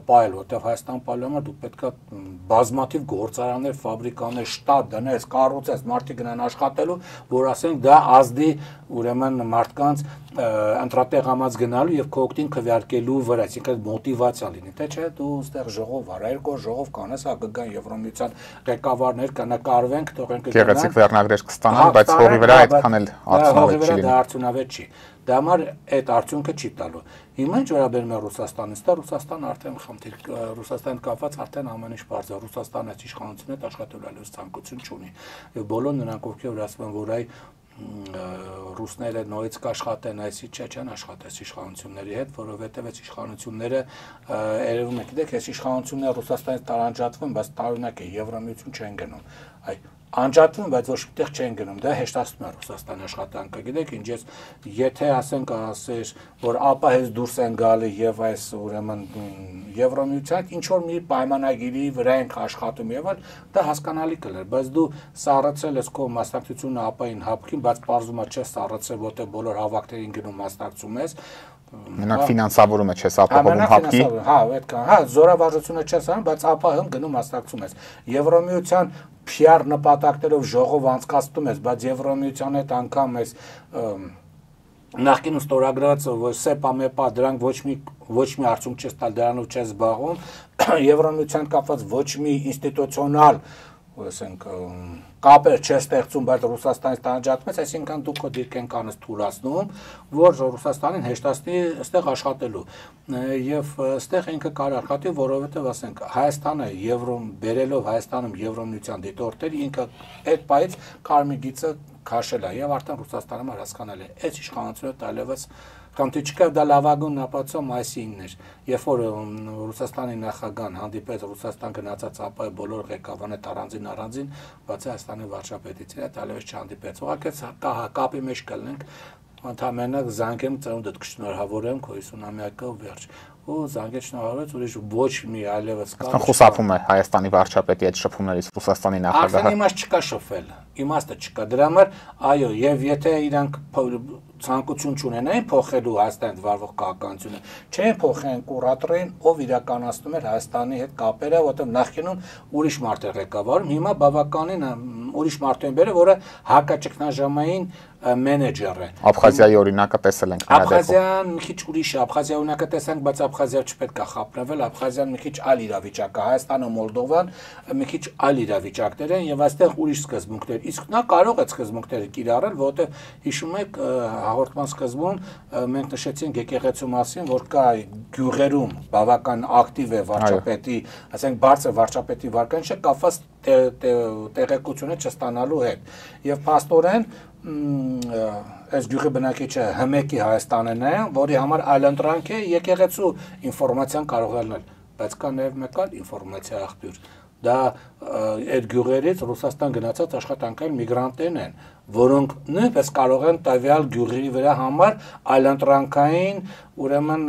պայել, որտեղ Հայաստան պայլումը դուք պետքա բազմաթիվ գործարաններ, ֆաբրիկաներ, շտաբ դնես, կառուցես, մարդիկ գնան աշխատելու, որ ասենք դա ազդի ուրեմն մարդկանց ընտրատեղամած գնալու եւ քո օգտին քվեարկելու վրա, այսինքն մոտիվացիա լինի, թե չէ դու ստեղ ժողով արա, երկու ժողով կանես, հա կգան Եվրոմիության ղեկավարներ կնկարվենք, թողենք գեղեցիկ վերնագրեր կստանան, բայց հողի վրա այդքան էլ արդյունավետ չի լինի։ Դա արդյունավետ չի։ Դա համար այդ արդյունքը չի տալու։ Հիմա ինչ վերաբերում է Ռուսաստանից, դա Ռուսաստանը արդեն խնդիր, Ռուսաստան կապված արդեն ամեն ինչ բարձր, Ռուսաստանը այս իշխանությունը հետ աշխատելու այլևս ցանկություն չունի։ Եվ բոլոր նրանք ովքեր ասում են, որ այ ռուսները նորից կաշխատեն, այսի չեն աշխատես իշխանությունների հետ, որովհետև այս իշխանությունները երևում է, գիտեք, այս իշխանությունները Ռուսաստանից տարանջատվում, բայց տարօրինակ է, Եվրոմիություն չեն գնում։ Այ անջատվում, բայց ոչ միտեղ չեն գնում, դա հեշտացնում է Ռուսաստանի աշխատանքը, գիտեք, ինչ ես, եթե ասենք ասեր, որ ԱՊՀ-ից դուրս են գալի եւ այս ուրեմն Եվրոմիության ինչ որ մի պայմանագիրի վրա ենք աշխատում եւ այլ, դա հասկանալի կլներ, բայց դու սառեցել ես քո մասնակցությունը ԱՊՀ-ին հապկին, բայց պարզում է չես սառեցել, որտեղ բոլոր հավաքներին գնում մասնակցում ես, Մենակ ֆինանսավորումը չես ԱՊՀ-ում հապկի։ Հա, այդքան, հա, զորավարժությունը չես անում, բայց ԱՊՀ-ում գնում մասնակցում ես։ Եվրոմիության PR նպատակներով ժողով անցկացնում ես, բայց Եվրոմիության հետ անգամ ես նախկինում ստորագրած սեպա-մեպա դրանք ոչ մի արդյունք չես տալ, դրանով չես զբաղվում, Եվրոմիության կապված ոչ մի ինստիտուցիոնալ ասենք կապեր չստեղծում, բայց Ռուսաստանից տանջատվեց, այսինքն դուք դիրքենկանից թույլատնում, որ Ռուսաստանին հեշտացնի այստեղ աշխատելու։ Եվ այստեղ ինքը կարող աշխատի, որովհետև ասենք Հայաստանը Եվրոմ բերելով Հայաստանում Եվրոմիության դիտորդեր, ինքը այդ պայից կարմիր գիծը քաշել է եւ արդեն Ռուսաստանում հասկանալ է։ Այս իշխանությունը տալևս Խնդիրը դա լավագույն ապացույց մայիսի 9-ն էր, երբ որ Ռուսաստանի նախագահան հանդիպեց Ռուսաստան գնացած ԱՊՀ բոլոր ղեկավարները առանձին, բացի Հայաստանի վարչապետից, այլևս չհանդիպեց։ Ուղղակի կապի մեջ կլինենք, ընդհանրապես զանգեմ ծնունդդ կշնորհավորեմ քո 50-ամյակը վերջ։ Ու զանգեց շնորհավորեց, ուրիշ ոչ մի այլևս կա։ Խուսափում է Հայաստանի վարչապետի այդ շփումներից Ռուսաստանի նախագահը։ Արդեն իմաստ չկա շփվել, իմաստը չկա։ Դրա համար այո, եւ եթե իրանք ցանկություն չունենային փոխելու Հայաստանի վարվող քաղաքականությունը, չեն փոխեն կուրատորին, ով իրականացնում էր Հայաստանի հետ կապերը, որտեղ նախկինում ուրիշ մարդ էր ղեկավարում, հիմա բավականին ուրիշ մարդ են բերել, որը հակաճգնաժամային մենեջեր է։ Աբխազիայի օրինակը տեսել ենք։ Աբխազիան մի քիչ ուրիշ է, Աբխազիայի օրինակը տեսանք, բայց Աբխազիա չպետք է խափնվել, Աբխազիան մի քիչ այլ իրավիճակ է, Հայաստանը, Մոլդովան մի քիչ այլ իրավիճակներ են եւ այստեղ ուրիշ սկզբունքներ։ Իսկ նա կարող է սկզբունքները կիրառել, որովհետեւ հիշում եք հաղորդման սկզբում մենք նշեցինք եկեղեցու մասին, որ կա գյուղերում բավական ակտիվ է վարչապետի, ասենք բարձր վարչապետի վարկանիշը կապված տեղեկությունը չստանալու հետ։ Եվ փաստորեն այս գյուղի բնակիչը հմեկի Հայաստանն է, որի համար այլընտրանք է եկեղեցու ինֆորմացիան կարող է լինել, բայց կա նաև մեկ այլ ինֆորմացիա աղբյուր։ Դա այդ գյուղերից Ռուսաստան գնացած աշխատանքային միգրանտներն են, որոնք նույնպես կարող են տվյալ գյուղերի վրա համար այլընտրանքային ուրեմն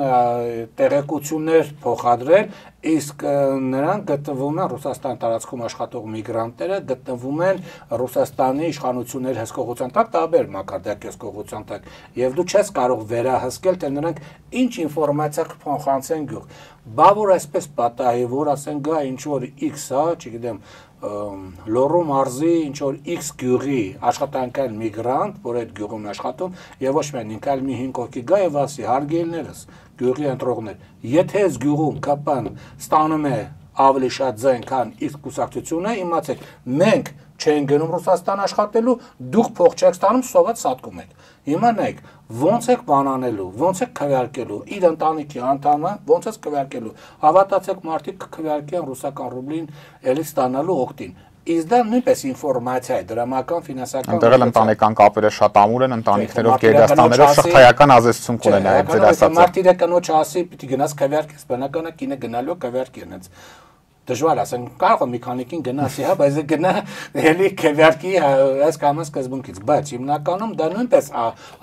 տեղեկություններ փոխադրել, իսկ նրանք գտնվում են Ռուսաստան տարածքում աշխատող միգրանտները գտնվում են Ռուսաստանի իշխանությունների հսկողության տակ, տարբեր մակարդակի հսկողության տակ, եւ դու չես կարող վերահսկել, թե նրանք ինչ ինֆորմացիա կփոխանցեն գյուղ։ Բա որ այսպես պատահի, որ ասենք գա ինչ որ X, չգիտեմ, Լոռու մարզի ինչ որ X գյուղի աշխատանքային միգրանտ, որ այդ գյուղում աշխատում, եւ ոչ միայն ինքը այլ մի 5 հոգի գա եւ ասի հարգելիներս, գյուղի ընտրողներ, եթե այս գյուղում ԿՊ-ն ստանում է ավելի շատ ձայն, քան X կուսակցությունը, իմացեք, մենք չեն գնում Ռուսաստան աշխատելու, դուք փող չեք ստանում, սոված սատկում եք։ Հիմա նայեք, ոնց եք բանանելու, ոնց եք քվեարկելու, իր ընտանիքի անդամը ոնց եք քվեարկելու։ Հավատացեք, մարդիկ քվեարկեն ռուսական ռուբլին էլի ստանալու օգտին։ Իսկ դա նույնպես ինֆորմացիա է, դրամական, ֆինանսական։ Այնտեղ ընտանեկան կապերը շատ ամուր են, ընտանիքներով գերդաստաններով շղթայական ազդեցություն կունենա այդ ձեր ասածը։ Մարդիկ կնոջ ասի, պիտի գնաս քվեարկես, բնականը կինը գնալու քվեարկի հենց։ Դժվար ասենք, կարող է մի քանիկին գնասի, հա, բայց գնա էլի քվեարկի այս կամ այս սկզբունքից, բայց հիմնականում դա նույնպես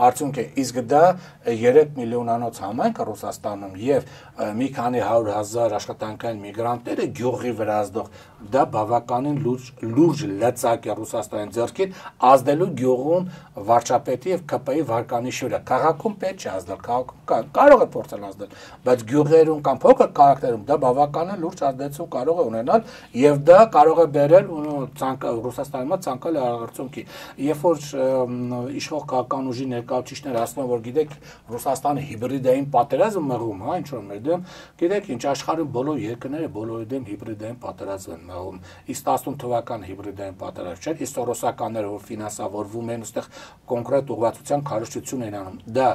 արդյունք է, իսկ դա 3 միլիոնանոց համայնք Ռուսաստանում եւ մի քանի 100,000 աշխատանքային միգրանտները գյուղի վրա ազդող, դա բավականին լուրջ լծակ է Ռուսաստանի ձեռքին ազդելու գյուղում վարչապետի եւ ԿՊ-ի վարկանիշի վրա։ Քաղաքում պետք չէ ազդել, քաղաքում կարող է փորձել ազդել, բայց գյուղերում կամ փոքր քաղաքներում դա բավականին լուրջ ազդեցություն կարող է ունենալ եւ դա կարող է բերել Ռուսաստանի մոտ ցանկալի արդյունքի։ Երբ որ իշխող քաղաքական ուժի ներկայացուցիչները ասում են, որ գիտեք Ռուսաստանը հիբրիդային պատերազմ մղում, հա, ինչ որ մեր դեմ, գիտեք ինչ աշխարհի բոլոր երկրները բոլորի դեմ հիբրիդային պատերազմ են մղում։ Իսկ 18 թվական հիբրիդային պատերազմ չէ, իսկ սորոսականները որ ֆինանսավորվում են, այստեղ կոնկրետ ուղղվածության քարոզություն են անում։ Դա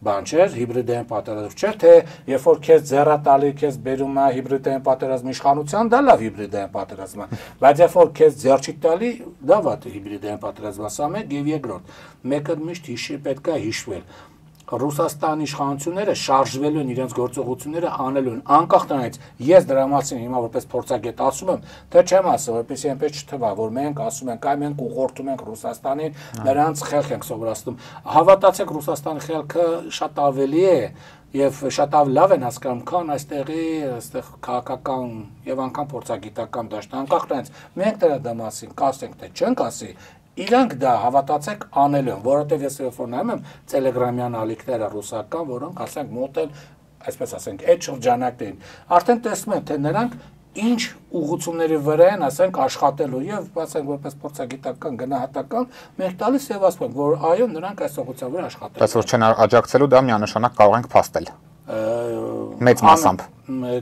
բան չէ, հիբրիդային պատերազմ չէ, թե երբ որ քեզ ձեռատալի քեզ բերում է հիբրիդային պատերազմ իշխանության, դա լավ հիբրիդային պատերազմ է, բայց երբ որ քեզ ձեռ չի տալի, դա վատ հիբրիդային պատերազմ է, սա մեկ եւ երկրորդ։ Մեկը միշտ պետք է հիշվել։ Ռուսաստանի իշխանությունները շարժվելու են իրենց գործողությունները անելու են անկախ նրանից ես դրա մասին հիմա որպես փորձագետ ասում եմ թե չեմ ասում որպեսզի այնպես չթվա որ մենք ասում ենք այ մենք ուղղորդում ենք Ռուսաստանին նրանց խելք ենք սովորացնում հավատացեք Ռուսաստանի խելքը շատ ավելի է եւ շատ լավ են հասկանում քան այստեղ քաղաքական եւ անգամ փորձագիտական դաշտ անկախ նրանից մենք դրա մասին կասենք թե չենք ասի Իրանք դա հավատացեք անել են, որովհետև ես որ նայում եմ Telegram-յան ալիքները ռուսական, որոնք ասենք մոտել, այսպես ասենք, այդ շրջանակներին, արդեն տեսնում են, թե նրանք ինչ ուղղությունների վրա են, ասենք, աշխատելու եւ ասենք որպես փորձագիտական գնահատական, մենք տալիս եւ ասում ենք, որ այո, նրանք այս ուղղության վրա աշխատելու։ Բայց որ չեն աջակցելու դա միանշանակ կարող ենք փաստել։ մեծ մասամբ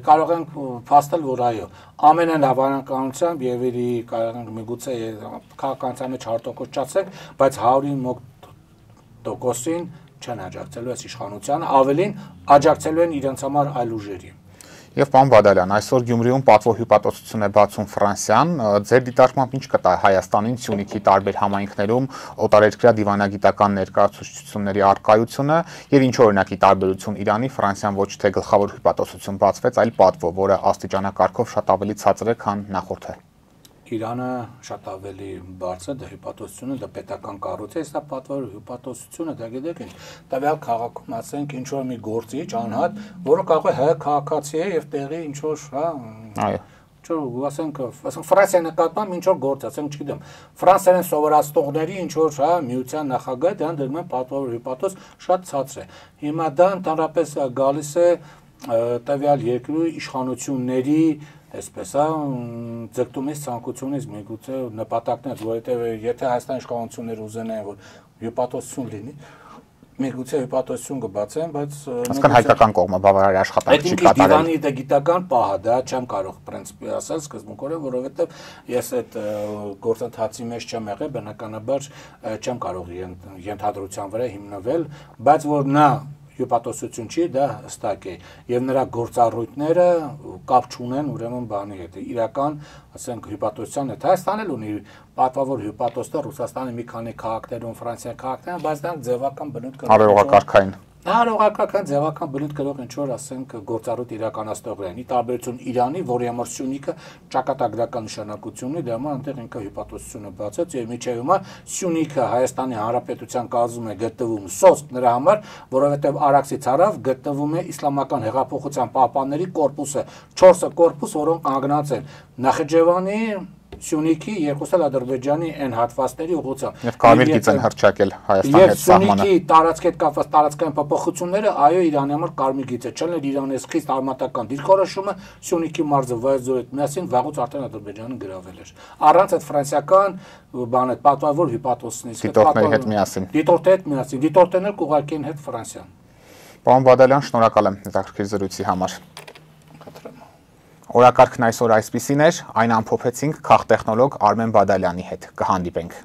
կարող ենք փաստել, որ այո, ամենայն հավանականությամբ Եվերի կարող ենք միգուցե քաղաքականության մեջ հարտոկոտ չասենք, բայց 100%-ին չեն աջակցելու այս իշխանությանը, ավելին աջակցելու են իրենց համար այլ ուժերի։ Եվ պարոն Բադալյան, այսօր Գյումրիում պատվո հյուպատոսություն է բացում Ֆրանսիան, ձեր դիտարկմամբ ինչ կտա Հայաստանին, Սյունիքի տարբեր համայնքներում օտարերկրյա դիվանագիտական ներկայացությունների առկայությունը եւ ինչ օրինակի տարբերություն Իրանի, Ֆրանսիան ոչ թե գլխավոր հյուպատոսություն բացվեց, այլ պատվո, որը աստիճանակարգով շատ ավելի ցածր է, քան նախորդը։ Իրանը շատ ավելի բարձր է հյուպատոսությունը, դա պետական կառույց է, սա պատվո հյուպատոսությունը, դա գիտեք ինչ, տվյալ քաղաքում ասենք ինչ որ մի գործիչ անհատ, որը կարող է հայ քաղաքացի է եւ տեղի ինչ որ, հա, այո, ասենք Ֆրանսիայի նկատմամբ ինչ որ գործ, ասենք չգիտեմ, ֆրանսերեն սովորացնողների ինչ որ, հա, միության նախագահ դրան դրում են պատվո հյուպատոս շատ ցածր է։ Հիմա դա ընդհանրապես գալիս է տվյալ երկրի իշխանությունների այսպես է ձգտումից ցանկությունից միգուցե նպատակներից, որովհետև եթե Հայաստանի իշխանությունները ուզենային որ հյուպատոսություն լինի, միգուցե հյուպատոսություն կբացեն, բայց այսքան հայկական կողմը բավարար աշխատանք չի կատարել։ Դիվանի դա գիտական պահ է, դա չեմ կարող պրինցիպի ասել սկզբունքորեն, որովհետև ես այդ գործընթացի մեջ չեմ եղել, բնականաբար չեմ կարող ենթադրության վրա հիմնվել, բայց որ նա հյուպատոսություն չի, դա հստակ է, եւ նրա գործառույթները կապ չունեն ուրեմն բանի հետ, իրական, ասենք հյուպատոսության հետ, Հայաստանը ունի պատվավոր հյուպատոստը Ռուսաստանի մի քանի քաղաքներում, Ֆրանսիայի քաղաքներում, բայց դրանք ձևական բնույթ կրող Արարողակարգային Հարողակական ձևական բնույթ կրող ինչ որ ասենք գործառույթ իրականացնողներ են, ի տարբերություն Իրանի, որի համար Սյունիքը ճակատագրական նշանակություն ունի, դա համար այնտեղ ինքը հյուպատոսությունը բացեց եւ միջև հիմա Սյունիքը Հայաստանի Հանրապետության կազմում է գտնվում սոսկ նրա համար, որովհետեւ Արաքսից հարավ գտնվում է Իսլամական հեղափոխության պահպանների կորպուսը, 4 կորպուս, որոնք կանգնած են Նախիջևանի Սյունիքի երկուսը Ադրբեջանի այն հատվածների ուղղությամբ։ Եվ կարմիր գիծ են հռչակել Հայաստանի հետ սահմանը։ Սյունիքի տարածքի հետ կապված տարածքային փոփոխությունները, այո, Իրանի համար կարմիր գիծ է, չլիներ Իրանի խիստ արմատական դիրքորոշումը, Սյունիքի մարզը վայրձորի հետ միասին վաղուց արդեն Ադրբեջանը գրավել էր։ Առանց այդ ֆրանսիական բան այդ պատվավոր հյուպատոսներից դիտորդների հետ միասին։ Դիտորդի հետ միասին, դիտորդներն էլ կուղարկեն հետ Ֆրանսիան։ Պարոն Բադալյան, շնորհակալ եմ հետաքրքիր զրույցի համար։ Օրակարգն այսօր այսպիսին էր, այն ամփոփեցինք քաղտեխնոլոգ Արմեն Բադալյանի հետ։ Կհանդիպենք։